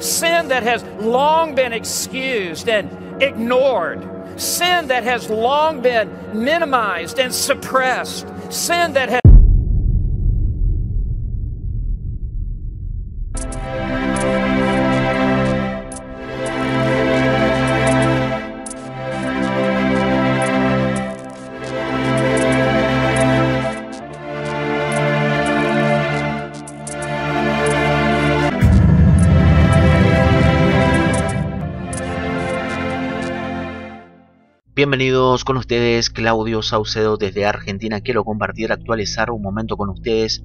sin that has long been excused and ignored, sin that has long been minimized and suppressed, sin that has Bienvenidos con ustedes, Claudio Saucedo desde Argentina. Quiero compartir, actualizar un momento con ustedes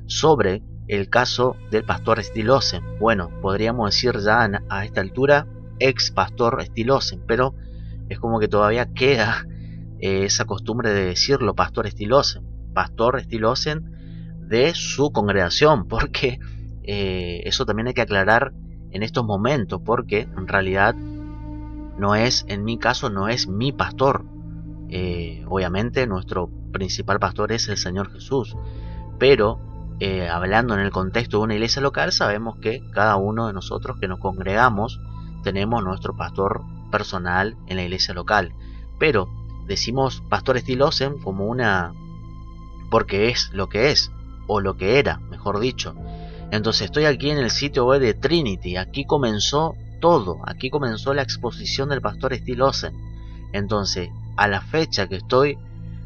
sobre el caso del pastor Stilossen. Bueno, podríamos decir ya a esta altura ex pastor Stilossen, pero es como que todavía queda esa costumbre de decirlo, pastor Stilossen de su congregación, porque eso también hay que aclarar en estos momentos, porque en realidad no es, en mi caso, no es mi pastor. Obviamente nuestro principal pastor es el Señor Jesús, pero hablando en el contexto de una iglesia local, sabemos que cada uno de nosotros que nos congregamos tenemos nuestro pastor personal en la iglesia local, pero decimos pastor Stilossen como una, porque es, o lo que era, mejor dicho. Entonces estoy aquí en el sitio web de Trinity. Aquí comenzó todo, aquí comenzó la exposición del pastor Stilossen. Entonces, a la fecha que estoy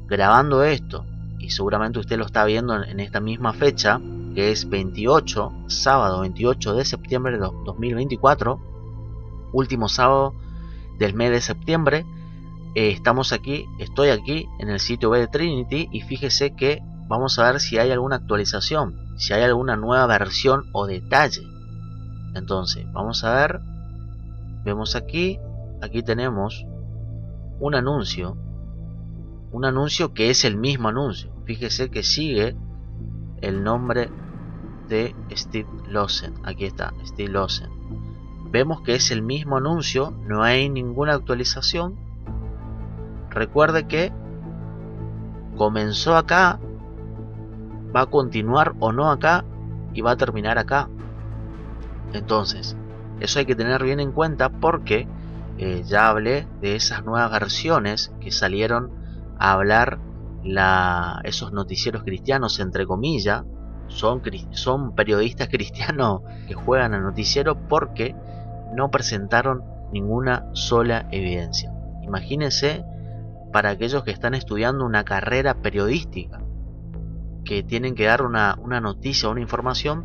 grabando esto, y seguramente usted lo está viendo en esta misma fecha, que es 28, sábado 28 de septiembre de 2024, último sábado del mes de septiembre, estoy aquí en el sitio web de Trinity, y fíjese que vamos a ver si hay alguna actualización, si hay alguna nueva versión o detalle. Entonces, vamos a ver. Vemos aquí tenemos un anuncio que es el mismo anuncio. Fíjese que sigue el nombre de Steve Lossen. Aquí está, Steve Lossen. Vemos que es el mismo anuncio, no hay ninguna actualización. Recuerde que comenzó acá, va a continuar o no acá y va a terminar acá. Entonces, eso hay que tener bien en cuenta, porque ya hablé de esas nuevas versiones que salieron a hablar esos noticieros cristianos, entre comillas. Son periodistas cristianos que juegan al noticiero porque no presentaron ninguna sola evidencia. Imagínense, para aquellos que están estudiando una carrera periodística, que tienen que dar una noticia o una información,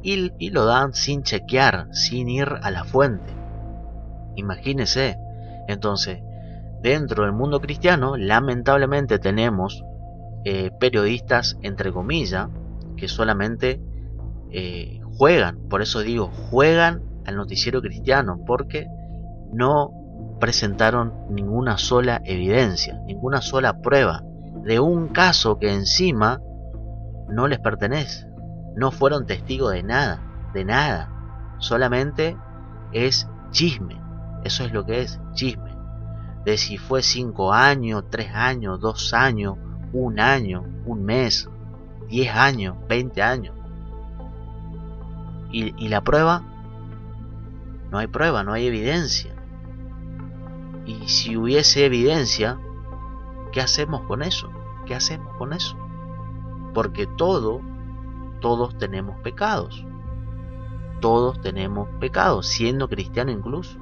y lo dan sin chequear, sin ir a la fuente. Imagínense. Entonces, dentro del mundo cristiano, lamentablemente tenemos periodistas, entre comillas, que solamente juegan, por eso digo, juegan al noticiero cristiano, porque no presentaron ninguna sola evidencia, ninguna sola prueba de un caso que encima no les pertenece. No fueron testigos de nada, solamente es chisme. Eso es lo que es, chisme. De si fue 5 años, 3 años, 2 años, 1 año, 1 mes, 10 años, 20 años. ¿Y la prueba? No hay prueba, no hay evidencia. Y si hubiese evidencia, ¿qué hacemos con eso? ¿Qué hacemos con eso? Porque todos tenemos pecados. Todos tenemos pecados, siendo cristiano incluso.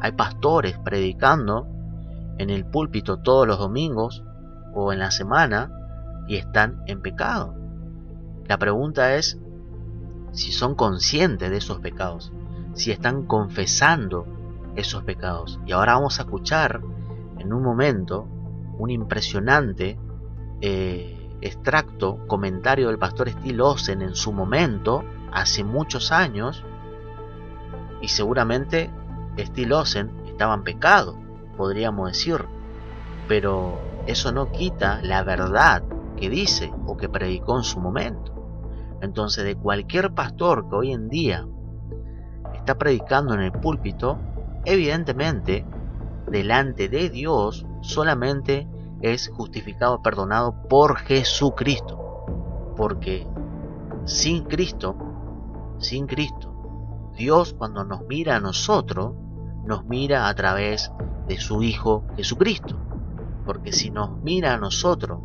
Hay pastores predicando en el púlpito todos los domingos o en la semana y están en pecado. La pregunta es si son conscientes de esos pecados, si están confesando esos pecados. Y ahora vamos a escuchar en un momento un impresionante extracto, comentario del pastor Stilossen en su momento, hace muchos años, y seguramente Stilossen estaba en pecado, podríamos decir, pero eso no quita la verdad que dice o que predicó en su momento. Entonces, de cualquier pastor que hoy en día está predicando en el púlpito, evidentemente delante de Dios solamente es justificado, perdonado por Jesucristo, porque sin Cristo Dios, cuando nos mira a nosotros, nos mira a través de su Hijo Jesucristo. Porque si nos mira a nosotros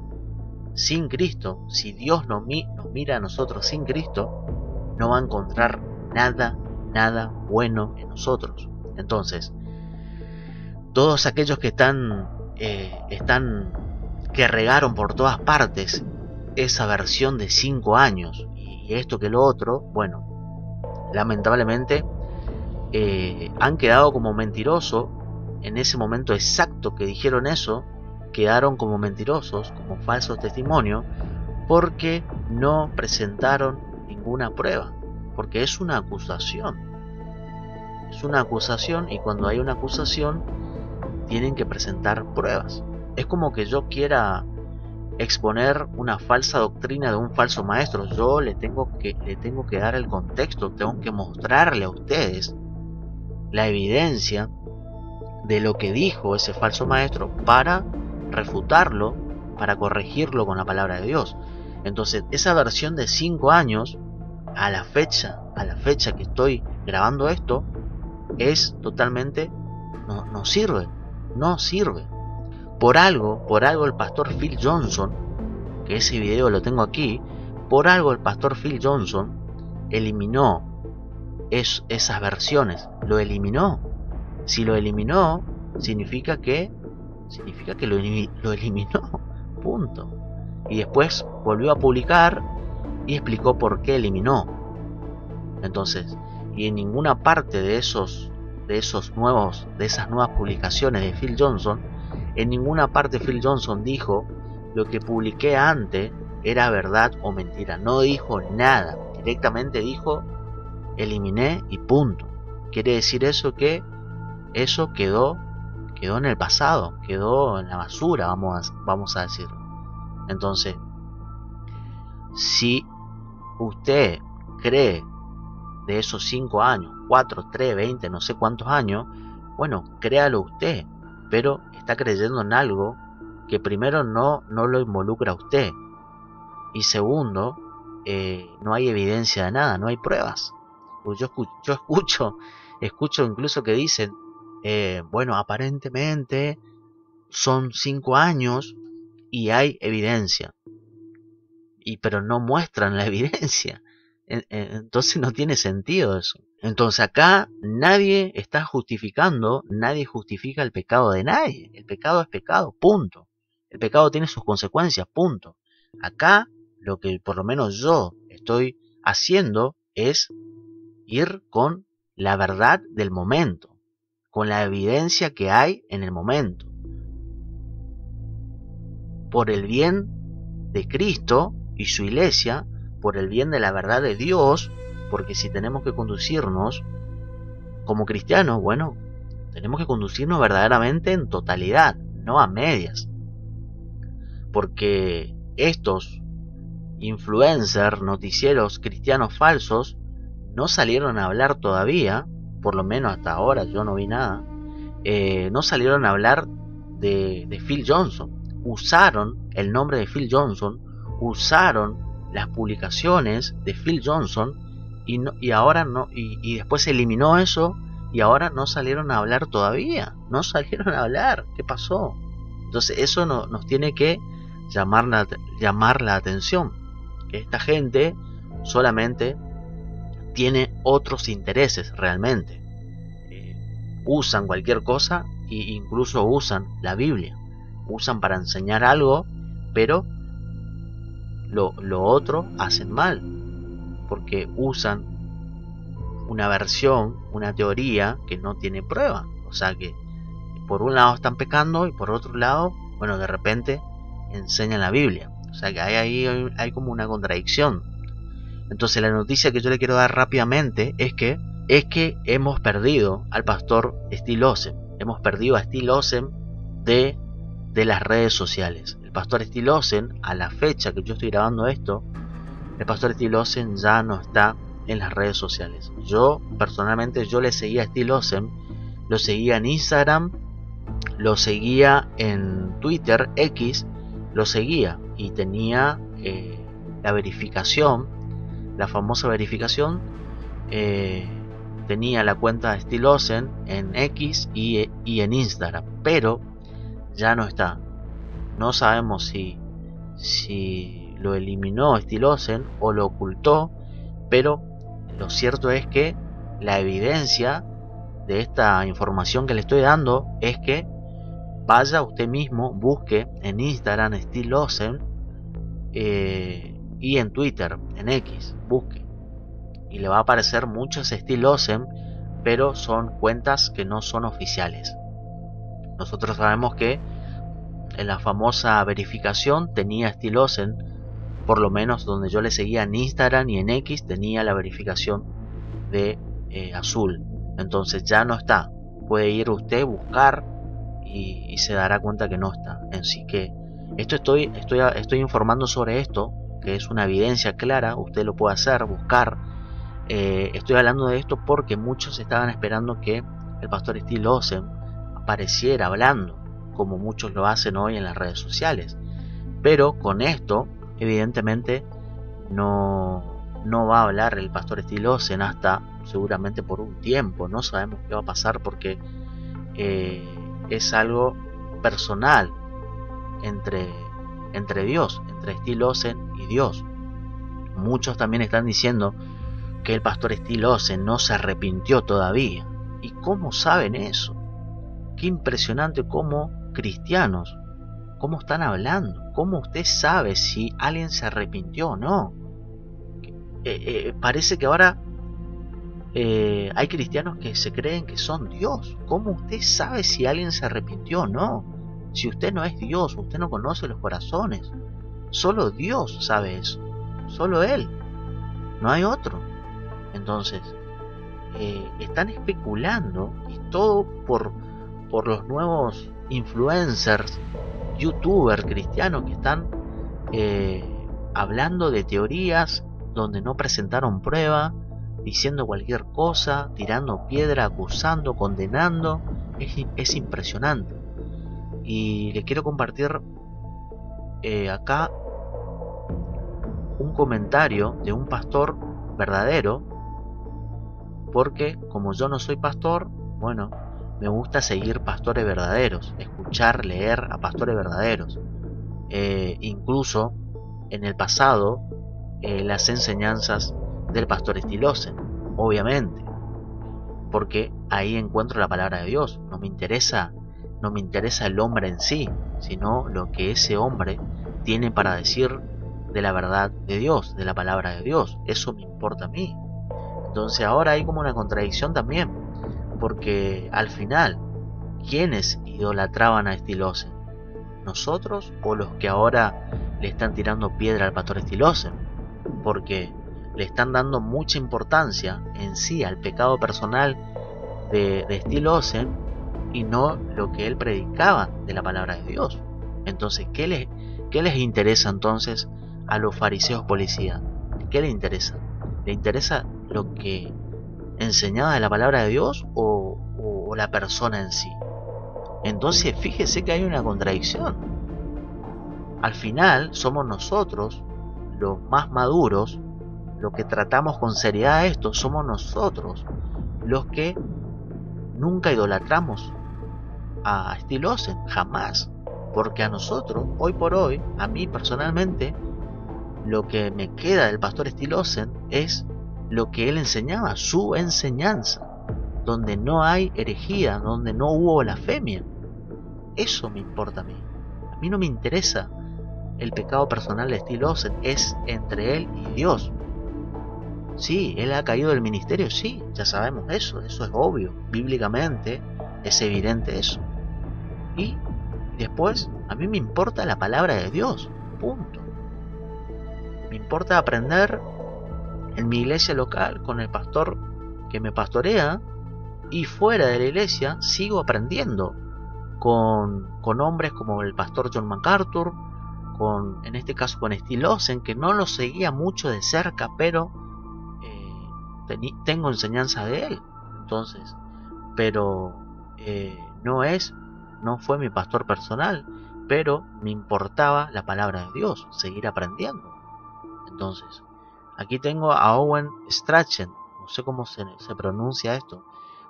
sin Cristo, si Dios nos mira a nosotros sin Cristo, no va a encontrar nada bueno en nosotros. Entonces, todos aquellos que que regaron por todas partes esa versión de 5 años y esto que lo otro, bueno, lamentablemente han quedado como mentirosos. En ese momento exacto que dijeron eso, quedaron como mentirosos, como falsos testimonios, porque no presentaron ninguna prueba, porque es una acusación. Es una acusación, y cuando hay una acusación tienen que presentar pruebas. Es como que yo quiera exponer una falsa doctrina de un falso maestro. Yo le tengo que dar el contexto, tengo que mostrarle a ustedes la evidencia de lo que dijo ese falso maestro para refutarlo, para corregirlo con la palabra de Dios. Entonces, esa versión de 5 años, a la fecha que estoy grabando esto, es totalmente, no sirve. Por algo el pastor Phil Johnson, que ese video lo tengo aquí, por algo el pastor Phil Johnson eliminó esas versiones. Lo eliminó. Si lo eliminó, significa que lo eliminó. Punto. Y después volvió a publicar y explicó por qué eliminó. Entonces, y en ninguna parte de esas nuevas publicaciones de Phil Johnson, en ninguna parte Phil Johnson dijo lo que publiqué antes era verdad o mentira. No dijo nada. Directamente dijo eliminé y punto. Quiere decir eso que eso quedó en el pasado, quedó en la basura, vamos a decir. Entonces, si usted cree de esos 5 años, 4, 3, 20, no sé cuántos años, bueno, créalo usted, pero está creyendo en algo que primero no lo involucra a usted, y segundo, no hay evidencia de nada, no hay pruebas. Pues yo escucho incluso que dicen, bueno, aparentemente son 5 años y hay evidencia, pero no muestran la evidencia. Entonces no tiene sentido eso. Entonces acá nadie está justificando, nadie justifica el pecado de nadie. El pecado es pecado, punto. El pecado tiene sus consecuencias, punto. Acá lo que por lo menos yo estoy haciendo es ir con la verdad del momento, con la evidencia que hay en el momento, por el bien de Cristo y su iglesia, por el bien de la verdad de Dios, porque si tenemos que conducirnos como cristianos, bueno, tenemos que conducirnos verdaderamente en totalidad, no a medias, porque estos influencers, noticieros cristianos falsos, no salieron a hablar todavía, por lo menos hasta ahora yo no vi nada, no salieron a hablar de Phil Johnson. Usaron el nombre de Phil Johnson, usaron las publicaciones de Phil Johnson y ahora no, y después se eliminó eso y ahora no salieron a hablar todavía, no salieron a hablar. ¿Qué pasó? Entonces eso nos tiene que llamar la atención, que esta gente solamente tiene otros intereses realmente. Usan cualquier cosa e incluso usan la Biblia, usan para enseñar algo, pero lo otro hacen mal, porque usan una versión, una teoría que no tiene prueba. O sea que por un lado están pecando y por otro lado, bueno, de repente enseñan la Biblia. O sea que hay como una contradicción. Entonces la noticia que yo le quiero dar rápidamente es que hemos perdido al pastor Steve Lawson. Hemos perdido a Steve Lawson de las redes sociales. El pastor Steve Lawson, a la fecha que yo estoy grabando esto, el pastor Steve Lawson ya no está en las redes sociales. Yo personalmente le seguía a Steve Lawson, lo seguía en Instagram, lo seguía en Twitter, X, lo seguía y tenía la verificación, la famosa verificación tenía la cuenta de Stilosen en X y en Instagram, pero ya no está. No sabemos si lo eliminó Stilosen o lo ocultó, pero lo cierto es que la evidencia de esta información que le estoy dando es que vaya usted mismo, busque en Instagram Stilosen y en Twitter, en X, busque. Y le va a aparecer muchos Stilosen, pero son cuentas que no son oficiales. Nosotros sabemos que en la famosa verificación tenía Stilosen, por lo menos donde yo le seguía en Instagram y en X tenía la verificación de azul. Entonces ya no está. Puede ir usted, buscar y se dará cuenta que no está. Así que estoy informando sobre esto, que es una evidencia clara. Usted lo puede hacer, buscar. Estoy hablando de esto porque muchos estaban esperando que el pastor Stilosen apareciera hablando, como muchos lo hacen hoy en las redes sociales. Pero con esto, evidentemente, no va a hablar el pastor Stilosen hasta seguramente por un tiempo. No sabemos qué va a pasar porque es algo personal entre Dios, entre Stilosen y Dios. Muchos también están diciendo que el pastor Stilosen no se arrepintió todavía. ¿Y cómo saben eso? Qué impresionante cómo cristianos, cómo están hablando, cómo usted sabe si alguien se arrepintió o no. Parece que ahora hay cristianos que se creen que son Dios. ¿Cómo usted sabe si alguien se arrepintió o no? Si usted no es Dios, usted no conoce los corazones. Solo Dios sabe eso. Solo Él. No hay otro. Entonces, están especulando, y todo por los nuevos influencers, youtubers cristianos que están hablando de teorías donde no presentaron prueba, diciendo cualquier cosa, tirando piedra, acusando, condenando. Es impresionante. Y le quiero compartir acá un comentario de un pastor verdadero, porque como yo no soy pastor, bueno, me gusta seguir pastores verdaderos, escuchar, leer a pastores verdaderos. Incluso en el pasado, las enseñanzas del pastor Stilosen, obviamente, porque ahí encuentro la palabra de Dios. No me interesa el hombre en sí, sino lo que ese hombre tiene para decir de la verdad de Dios, de la palabra de Dios. Eso me importa a mí. Entonces ahora hay como una contradicción también, porque al final, ¿quiénes idolatraban a Stilosen? ¿Nosotros o los que ahora le están tirando piedra al pastor Stilosen? Porque le están dando mucha importancia en sí al pecado personal de Stilosen y no lo que él predicaba de la palabra de Dios. Entonces, ¿qué les interesa entonces a los fariseos policías? ¿Qué les interesa? ¿Le interesa lo que enseñaba de la palabra de Dios o la persona en sí? Entonces, fíjese que hay una contradicción. Al final, somos nosotros los más maduros, los que tratamos con seriedad esto, somos nosotros los que nunca idolatramos a Stilosen, jamás. Porque a nosotros, hoy por hoy, a mí personalmente, lo que me queda del pastor Stilosen es lo que él enseñaba, su enseñanza, donde no hay herejía, donde no hubo blasfemia. Eso me importa a mí. A mí no me interesa el pecado personal de Stilosen, es entre él y Dios. Sí, él ha caído del ministerio, sí, ya sabemos eso es obvio, bíblicamente es evidente eso. Y después, a mí me importa la palabra de Dios, punto. Me importa aprender en mi iglesia local con el pastor que me pastorea, y fuera de la iglesia sigo aprendiendo con hombres como el pastor John MacArthur, en este caso con Stilosen, que no lo seguía mucho de cerca, pero tengo enseñanza de él. Entonces, pero no fue mi pastor personal, pero me importaba la palabra de Dios, seguir aprendiendo. Entonces, aquí tengo a Owen Strachan, no sé cómo se pronuncia esto.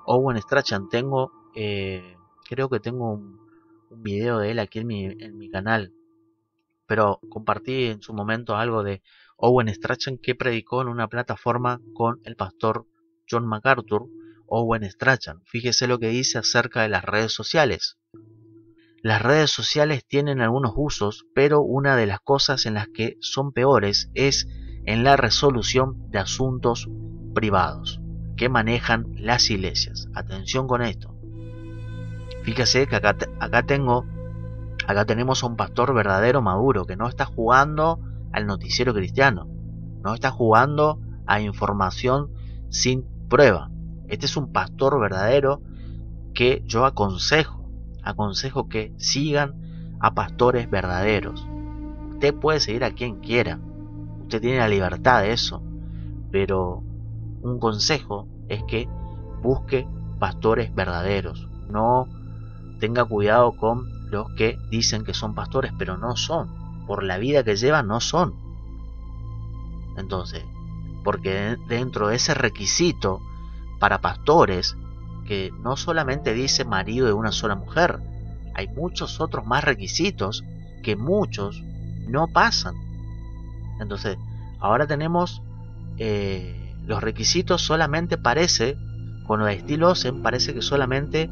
Owen Strachan. Creo que tengo un video de él aquí en mi canal. Pero compartí en su momento algo de Owen Strachan que predicó en una plataforma con el pastor John MacArthur. Owen Strachan, fíjese lo que dice acerca de las redes sociales. Las redes sociales tienen algunos usos, pero una de las cosas en las que son peores es en la resolución de asuntos privados que manejan las iglesias. Atención con esto. Fíjese que acá tenemos a un pastor verdadero maduro que no está jugando al noticiero cristiano, no está jugando a información sin prueba. Este es un pastor verdadero que yo aconsejo que sigan a pastores verdaderos. Usted puede seguir a quien quiera, usted tiene la libertad de eso, pero un consejo es que busque pastores verdaderos. No tenga cuidado con los que dicen que son pastores, pero no son. Por la vida que llevan, no son. Entonces, porque dentro de ese requisito para pastores, que no solamente dice marido de una sola mujer, hay muchos otros más requisitos que muchos no pasan. Entonces, ahora tenemos los requisitos solamente con lo de Steve Lawson parece que solamente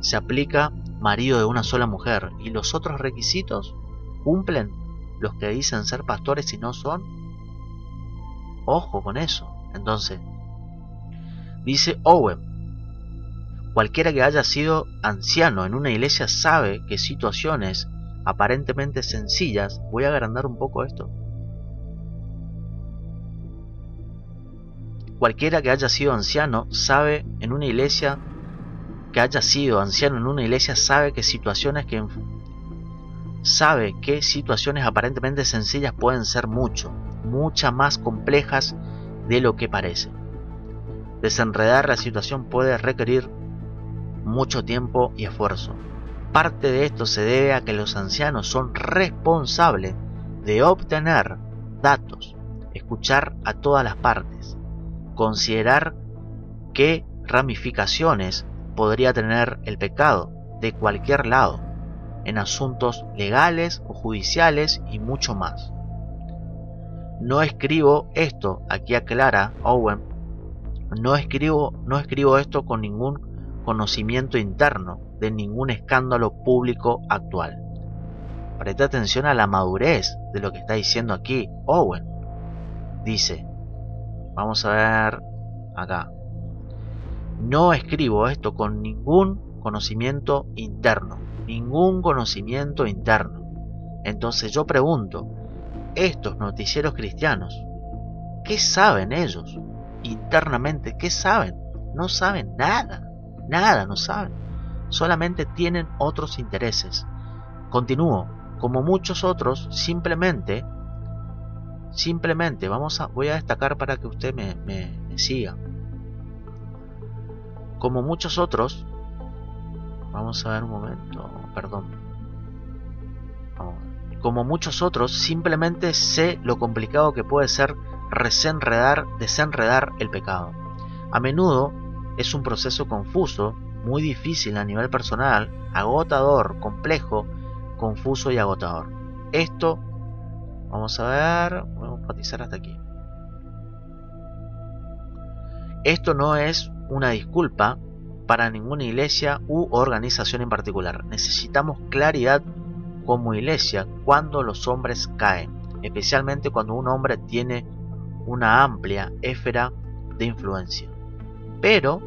se aplica marido de una sola mujer, y los otros requisitos cumplen los que dicen ser pastores y no son. Ojo con eso. Entonces, dice Owen, cualquiera que haya sido anciano en una iglesia sabe que situaciones aparentemente sencillas, voy a agrandar un poco esto, cualquiera que haya sido anciano sabe en una iglesia sabe que situaciones aparentemente sencillas pueden ser muchas más complejas de lo que parece. Desenredar la situación puede requerir mucho tiempo y esfuerzo. Parte de esto se debe a que los ancianos son responsables de obtener datos, escuchar a todas las partes, considerar qué ramificaciones podría tener el pecado de cualquier lado, en asuntos legales o judiciales y mucho más. No escribo esto, aquí aclara Owen, no escribo esto con ningún conocimiento interno de ningún escándalo público actual. Presta atención a la madurez de lo que está diciendo aquí Owen. Dice, vamos a ver acá, no escribo esto con ningún conocimiento interno. Entonces yo pregunto, estos noticieros cristianos, ¿qué saben ellos? Internamente, ¿qué saben? No saben nada, no saben. Solamente tienen otros intereses. Continúo, como muchos otros, simplemente, voy a destacar para que usted me siga. Como muchos otros, vamos a ver un momento, perdón. Como muchos otros, simplemente sé lo complicado que puede ser desenredar el pecado. A menudo es un proceso confuso, muy difícil a nivel personal, agotador, complejo, confuso y agotador. Esto, vamos a ver, voy a enfatizar hasta aquí. Esto no es una disculpa para ninguna iglesia u organización en particular. Necesitamos claridad como iglesia cuando los hombres caen, especialmente cuando un hombre tiene una amplia esfera de influencia. Pero,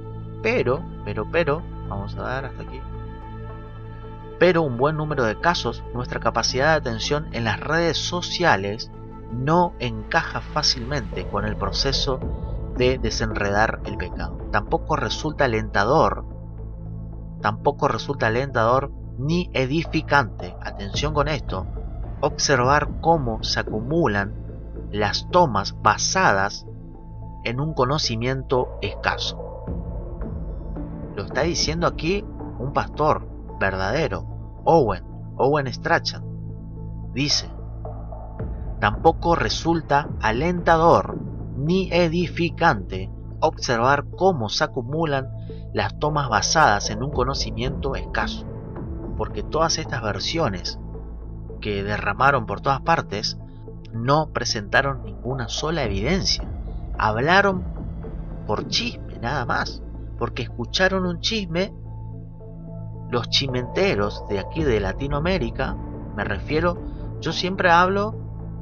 vamos a dar hasta aquí. Pero un buen número de casos, nuestra capacidad de atención en las redes sociales no encaja fácilmente con el proceso de desenredar el pecado. Tampoco resulta alentador ni edificante, atención con esto, observar cómo se acumulan las tomas basadas en un conocimiento escaso. Lo está diciendo aquí un pastor verdadero, Owen Strachan. Dice, tampoco resulta alentador ni edificante observar cómo se acumulan las tomas basadas en un conocimiento escaso, porque todas estas versiones que derramaron por todas partes no presentaron ninguna sola evidencia. Hablaron por chisme nada más, porque escucharon un chisme. Los chimenteros de aquí de Latinoamérica, me refiero, yo siempre hablo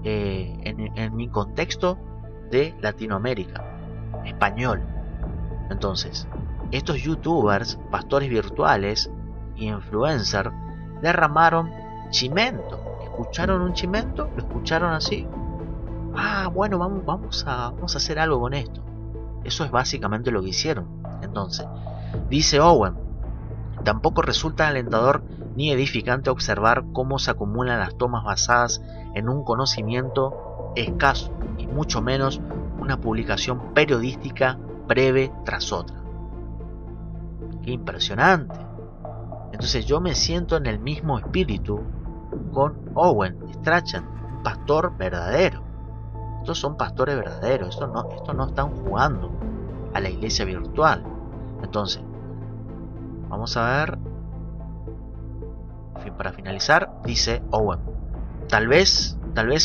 en mi contexto de Latinoamérica, español. Entonces, estos youtubers, pastores virtuales y influencers derramaron chimento. ¿Escucharon un chimento? ¿Lo escucharon así? Ah, bueno, vamos a hacer algo con esto. Eso es básicamente lo que hicieron. Entonces, dice Owen, tampoco resulta alentador ni edificante observar cómo se acumulan las tomas basadas en un conocimiento escaso, y mucho menos una publicación periodística breve tras otra. ¡Qué impresionante! Entonces yo me siento en el mismo espíritu con Owen Strachan, un pastor verdadero. Estos son pastores verdaderos, estos no están jugando a la iglesia virtual. Entonces, vamos a ver. En fin, para finalizar, dice Owen, tal vez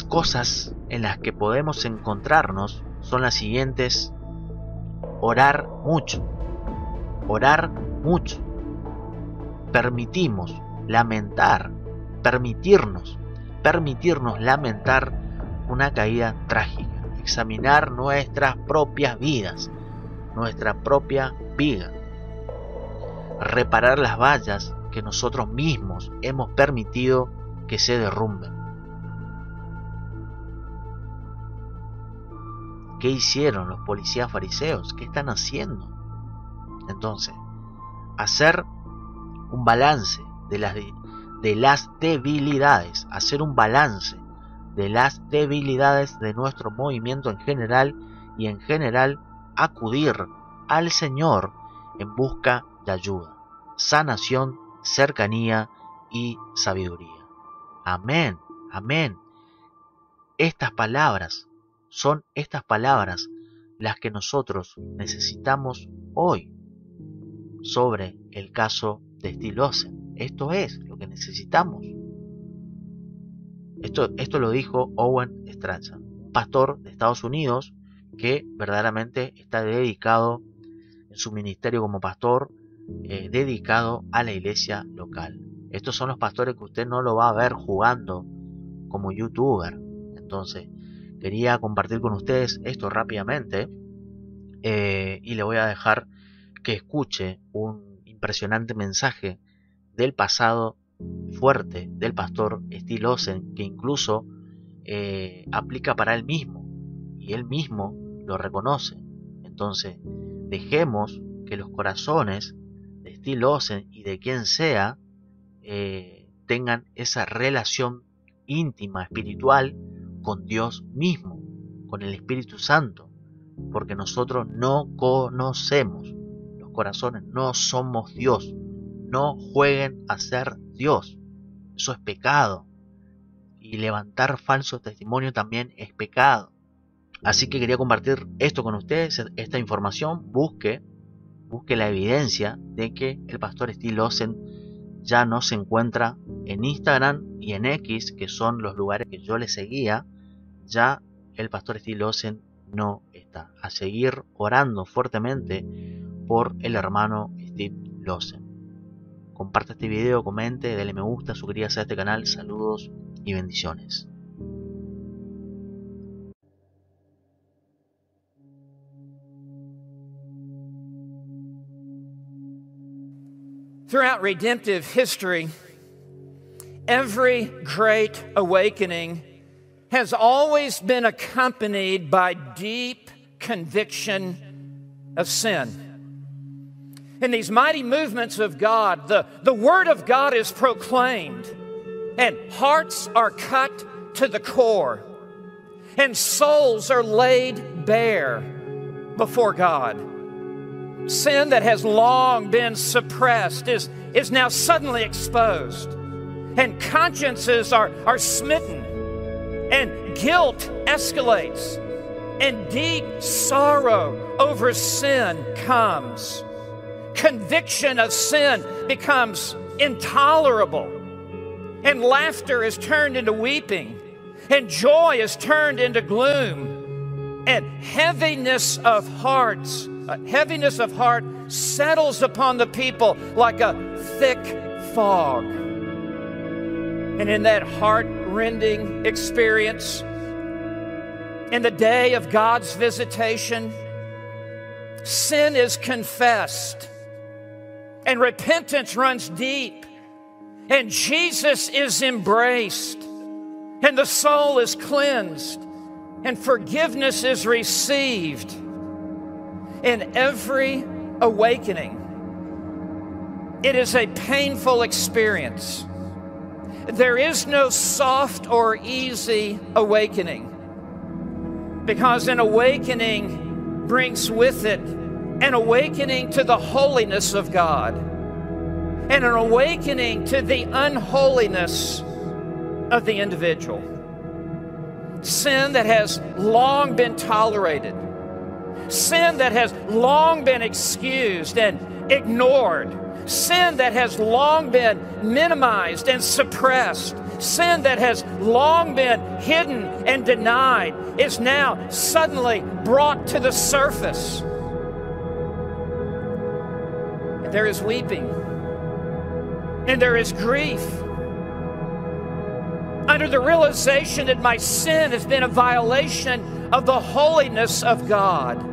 cosas en las que podemos encontrarnos son las siguientes: orar mucho, permitirnos lamentar una caída trágica, examinar nuestras propias vidas, nuestra propia vida, reparar las vallas que nosotros mismos hemos permitido que se derrumben. ¿Qué hicieron los policías fariseos? ¿Qué están haciendo? Entonces, hacer un balance de las debilidades, hacer un balance de las debilidades de nuestro movimiento en general, y en general acudir al Señor en busca de ayuda, sanación, cercanía y sabiduría. Amén, amén. Son estas palabras las que nosotros necesitamos hoy sobre el caso de Still Lawson. Esto es lo que necesitamos. Esto lo dijo Owen Strachan, un pastor de Estados Unidos que verdaderamente está dedicado en su ministerio como pastor, dedicado a la iglesia local. Estos son los pastores que usted no lo va a ver jugando como youtuber. Entonces, quería compartir con ustedes esto rápidamente, y le voy a dejar que escuche un impresionante mensaje del pasado fuerte del pastor Still Lawson, que incluso aplica para él mismo, y él mismo lo reconoce. Entonces, dejemos que los corazones de Still Lawson y de quien sea tengan esa relación íntima, espiritual, con Dios mismo, con el Espíritu Santo, porque nosotros no conocemos los corazones, no somos Dios. No jueguen a ser Dios, eso es pecado, y levantar falso testimonio también es pecado. Así que quería compartir esto con ustedes, esta información. Busque la evidencia de que el pastor Still Lawson ya no se encuentra en Instagram y en X, que son los lugares que yo le seguía. Ya el pastor Still Lawson no está. A seguir orando fuertemente por el hermano Still Lawson. Comparte este video, comente, dale me gusta, suscríbase a este canal. Saludos y bendiciones. Throughout redemptive history, every great awakening has always been accompanied by deep conviction of sin. In these mighty movements of God, the Word of God is proclaimed, and hearts are cut to the core, and souls are laid bare before God. Sin that has long been suppressed is now suddenly exposed, and consciences are smitten, and guilt escalates, and deep sorrow over sin comes. Conviction of sin becomes intolerable. And laughter is turned into weeping. And joy is turned into gloom. And heaviness of heart settles upon the people like a thick fog. And in that heart-rending experience, in the day of God's visitation, sin is confessed, and repentance runs deep, and Jesus is embraced, and the soul is cleansed, and forgiveness is received. In every awakening, it is a painful experience. There is no soft or easy awakening, because an awakening brings with it an awakening to the holiness of God and an awakening to the unholiness of the individual. Sin that has long been tolerated, sin that has long been excused and ignored, sin that has long been minimized and suppressed, sin that has long been hidden and denied is now suddenly brought to the surface. And there is weeping, and there is grief under the realization that my sin has been a violation of the holiness of God.